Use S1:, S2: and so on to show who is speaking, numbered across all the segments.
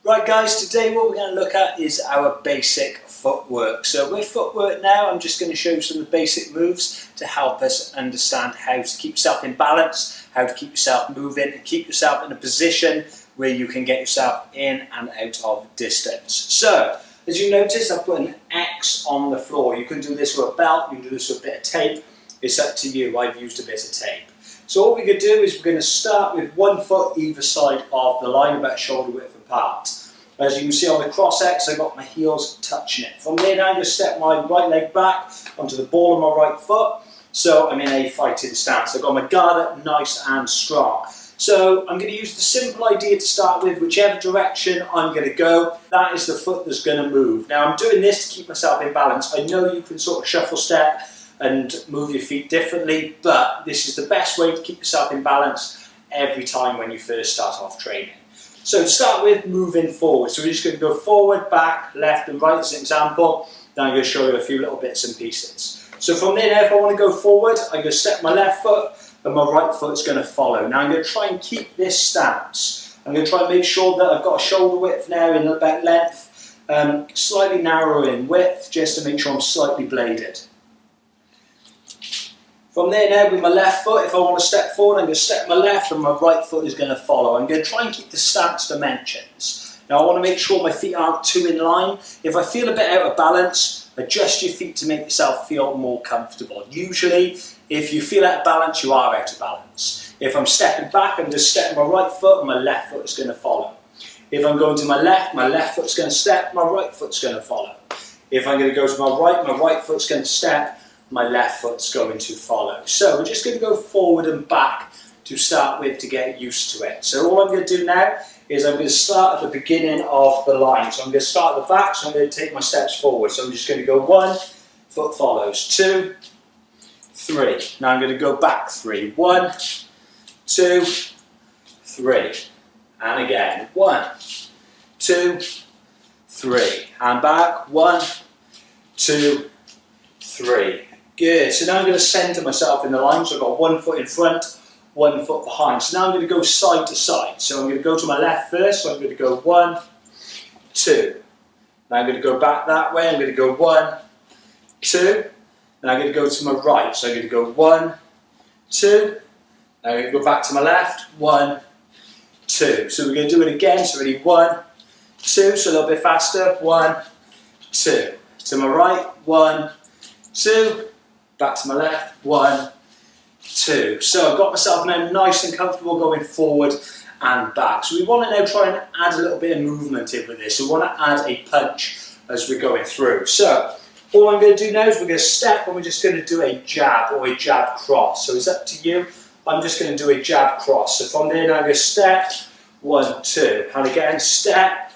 S1: Right guys, today what we're going to look at is our basic footwork. So with footwork now, I'm just going to show you some of the basic moves to help us understand how to keep yourself in balance, how to keep yourself moving and keep yourself in a position where you can get yourself in and out of distance. So, as you notice, I've put an X on the floor. You can do this with a belt, you can do this with a bit of tape. It's up to you. I've used a bit of tape. So what we're going to do is we're going to start with one foot either side of the line, about shoulder width apart. As you can see on the cross X, I've got my heels touching it. From there now, I'm going to step my right leg back onto the ball of my right foot. So I'm in a fighting stance. I've got my guard up nice and strong. So I'm going to use the simple idea to start with, whichever direction I'm going to go, that is the foot that's going to move. Now I'm doing this to keep myself in balance. I know you can sort of shuffle step and move your feet differently, but this is the best way to keep yourself in balance every time when you first start off training. So to start with, moving forward. So we're just going to go forward, back, left and right as an example. Then I'm going to show you a few little bits and pieces. So from there now, if I want to go forward, I'm going to step my left foot and my right foot's going to follow. Now I'm going to try and keep this stance. I'm going to try and make sure that I've got a shoulder width now in about length, slightly narrower in width, just to make sure I'm slightly bladed. From there now, with my left foot, if I want to step forward, I'm going to step my left and my right foot is going to follow. I'm going to try and keep the stance dimensions. Now I want to make sure my feet aren't too in line. If I feel a bit out of balance, adjust your feet to make yourself feel more comfortable. Usually, if you feel out of balance, you are out of balance. If I'm stepping back, I'm just stepping my right foot and my left foot is going to follow. If I'm going to my left foot's going to step, my right foot's going to follow. If I'm going to go to my right foot's going to step, my left foot's going to follow. So we're just going to go forward and back to start with to get used to it. So all I'm going to do now is I'm going to start at the beginning of the line. So I'm going to start at the back, so I'm going to take my steps forward. So I'm just going to go 1, foot follows, 2, 3. Now I'm going to go back 3. 1, 2, 3. And again, 1, 2, 3. And back, 1, 2, 3. Good. So now I'm going to centre myself in the line. So I've got 1 foot in front, 1 foot behind. So now I'm going to go side to side. So I'm going to go to my left first. So I'm going to go 1, 2. Now I'm going to go back that way. I'm going to go 1, 2. Now I'm going to go to my right. So I'm going to go 1, 2. Now I'm going to go back to my left. 1, 2. So we're going to do it again. So ready, 1, 2. So a little bit faster. 1, 2. To my right. 1, 2. Back to my left, 1, 2. So I've got myself now nice and comfortable going forward and back. So we want to now try and add a little bit of movement in with this. So we want to add a punch as we're going through. So all I'm going to do now is we're going to step and we're just going to do a jab or a jab cross. So it's up to you. I'm just going to do a jab cross. So from there now I'm going to step, 1, 2. And again, step,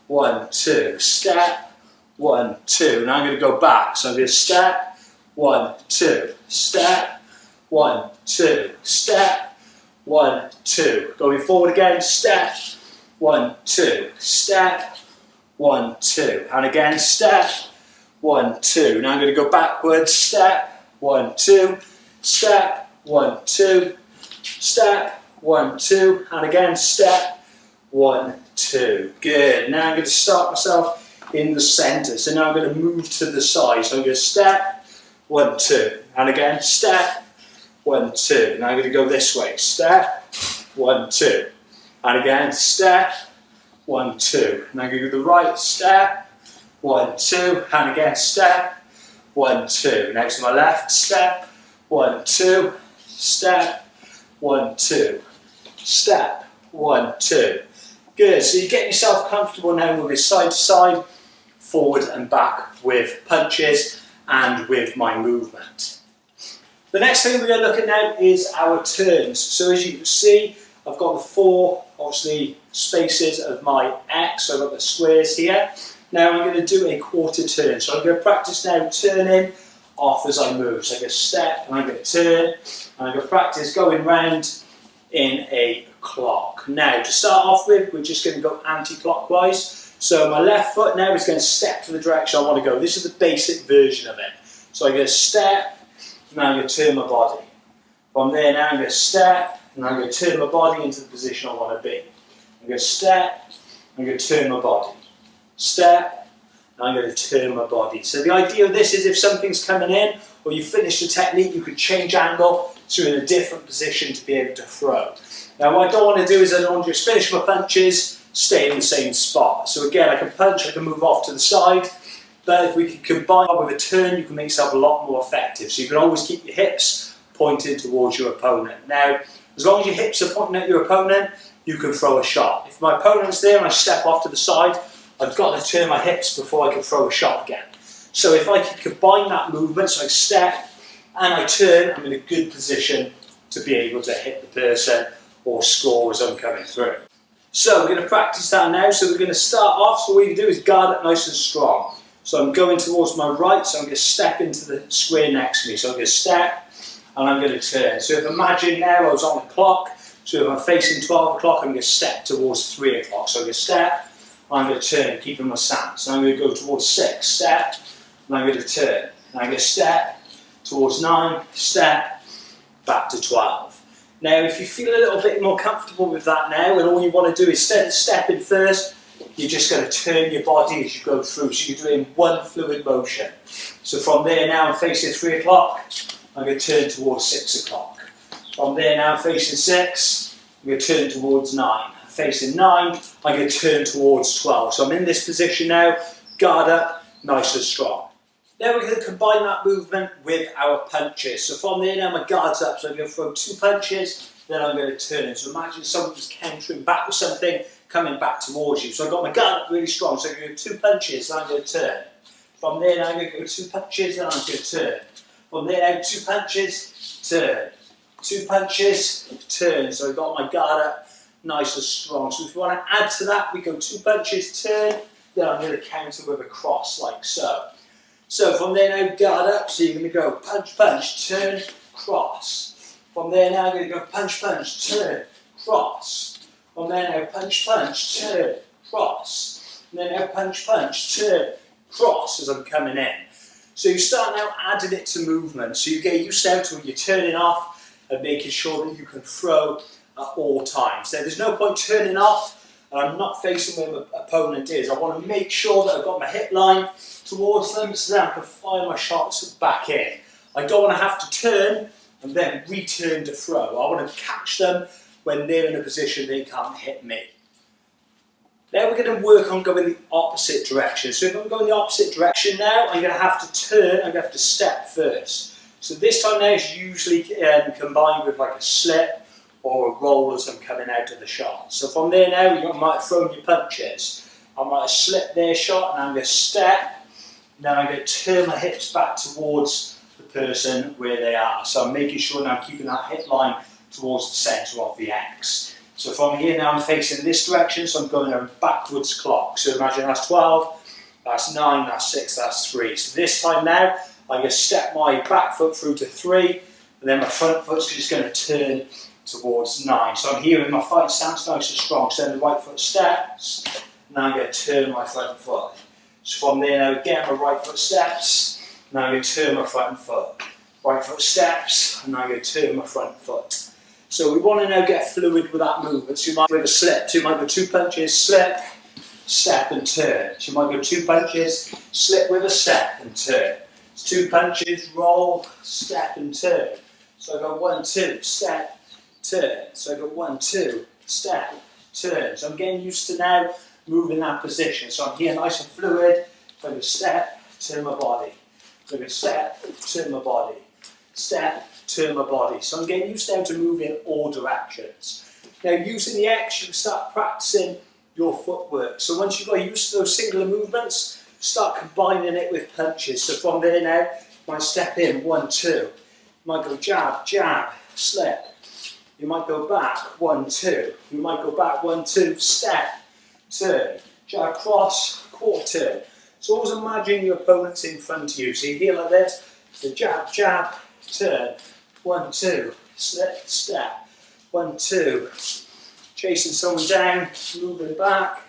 S1: 1, 2. Step, 1, 2. Now I'm going to go back. So I'm going to step, 1, 2, step, 1, 2, step, 1, 2. Going forward again, step, 1, 2, step, 1, 2. And again, step, 1, 2. Now I'm going to go backwards, step, 1, 2, step, 1, 2, step, 1, 2. And again, step, 1, 2. Good. Now I'm going to start myself in the centre. So now I'm going to move to the side. So I'm going to step, 1, 2, and again, step, 1, 2. Now I'm going to go this way, step, 1, 2, and again, step, 1, 2. Now I'm going to go to the right, step, 1, 2, and again, step, 1, 2. Next to my left, step, 1, 2, step, 1, 2, step, 1, 2. Good, so you're getting yourself comfortable now with this side to side, forward and back with punches, and with my movement. The next thing we're going to look at now is our turns. So as you can see, I've got the 4, obviously, spaces of my X. So I've got the squares here. Now I'm going to do a quarter turn. So I'm going to practice now turning off as I move. So I'm going to step and I'm going to turn. And I'm going to practice going round in a clock. Now to start off with, we're just going to go anti-clockwise. So my left foot now is going to step to the direction I want to go. This is the basic version of it. So I'm going to step, and I'm going to turn my body. From there now I'm going to step, and I'm going to turn my body into the position I want to be. I'm going to step, I'm going to turn my body. Step, and I'm going to turn my body. So the idea of this is if something's coming in, or you finish the technique, you could change angle so you're in a different position to be able to throw. Now what I don't want to do is I don't want to just finish my punches, stay in the same spot. So again, I can punch, I can move off to the side, but if we can combine with a turn, you can make yourself a lot more effective. So you can always keep your hips pointed towards your opponent. Now, as long as your hips are pointing at your opponent, you can throw a shot. If my opponent's there and I step off to the side, I've got to turn my hips before I can throw a shot again. So if I can combine that movement, so I step and I turn, I'm in a good position to be able to hit the person or score as I'm coming through. So we're going to practice that now. So we're going to start off, so what you can do is guard it nice and strong. So I'm going towards my right, so I'm going to step into the square next to me. So I'm going to step and I'm going to turn. So if imagine now I was on the clock, so if I'm facing 12 o'clock, I'm going to step towards 3 o'clock. So I'm going to step, I'm going to turn, keeping my stance. So I'm going to go towards 6, step, and I'm going to turn. And I'm going to step towards 9, step, back to 12. Now if you feel a little bit more comfortable with that now, and all you want to do is instead of stepping first, you're just going to turn your body as you go through. So you're doing one fluid motion. So from there now I'm facing 3 o'clock, I'm going to turn towards 6 o'clock. From there now I'm facing 6, I'm going to turn towards 9. Facing 9, I'm going to turn towards 12. So I'm in this position now, guard up, nice and strong. Now we're going to combine that movement with our punches. So from there now my guard's up, so I'm going to throw 2 punches, then I'm going to turn. So imagine someone's countering back with something, coming back towards you. So I've got my guard up really strong, so I'm going to go 2 punches, then I'm going to turn. From there now I'm going to go 2 punches, then I'm going to turn. From there now 2 punches, turn. 2 punches, turn. So I've got my guard up, nice and strong. So if you want to add to that, we go 2 punches, turn, then I'm going to counter with a cross like so. So from there now, guard up, so you're going to go punch, punch, turn, cross. From there now, I'm going to go punch, punch, turn, cross. From there now, punch, punch, turn, cross. And then now punch, punch, turn, cross as I'm coming in. So you start now adding it to movement. So you get used now to when you're turning off and making sure that you can throw at all times. Now there's no point turning off and I'm not facing where my opponent is. I want to make sure that I've got my hip line towards them so that I can fire my shots back in. I don't want to have to turn and then return to throw. I want to catch them when they're in a position they can't hit me. Now we're going to work on going the opposite direction. So if I'm going the opposite direction now, I'm going to have to turn, I'm going to have to step first. So this time now is usually combined with like a slip or a roll as I'm coming out of the shot. So from there now, you might have thrown your punches. I might have slipped their shot and I'm going to step. Now I'm going to turn my hips back towards the person where they are. So I'm making sure now I'm keeping that hip line towards the centre of the X. So from here now I'm facing this direction, so I'm going a backwards clock. So imagine that's 12, that's 9, that's 6, that's 3. So this time now, I'm going to step my back foot through to 3, and then my front foot's just going to turn towards 9. So I'm here in my fight stance, nice and strong. So then the right foot steps, and now I'm going to turn my front foot. So from there now, again, my right foot steps, now I'm going to turn my front foot. Right foot steps, and now I'm going to turn my front foot. So we want to now get fluid with that movement. So you might with a slip, so you might go 2 punches, slip, step and turn. So you might go 2 punches, slip with a step and turn. 2 punches, roll, step and turn. So I go 1, 2, step, turn. So I go 1, 2, step, turn. So I'm getting used to now moving that position. So I'm here nice and fluid. So I go step, turn my body. So I go step, turn my body. Step, turn my body. So I'm getting used now to moving all directions. Now using the X, you can start practicing your footwork. So once you've got used to those singular movements, start combining it with punches. So from there now, you might step in, 1, 2. You might go jab, jab, slip. You might go back, 1, 2. You might go back, 1, 2, step, turn. Jab, cross, quarter turn. So always imagine your opponent's in front of you. So you're here like this, so jab, jab, turn. 1, 2, slip, step. 1, 2. Chasing someone down, moving back,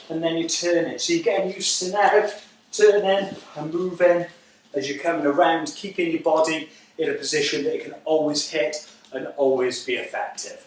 S1: and then you're turning. So you're getting used to now turning and moving as you're coming around, keeping your body in a position that it can always hit and always be effective.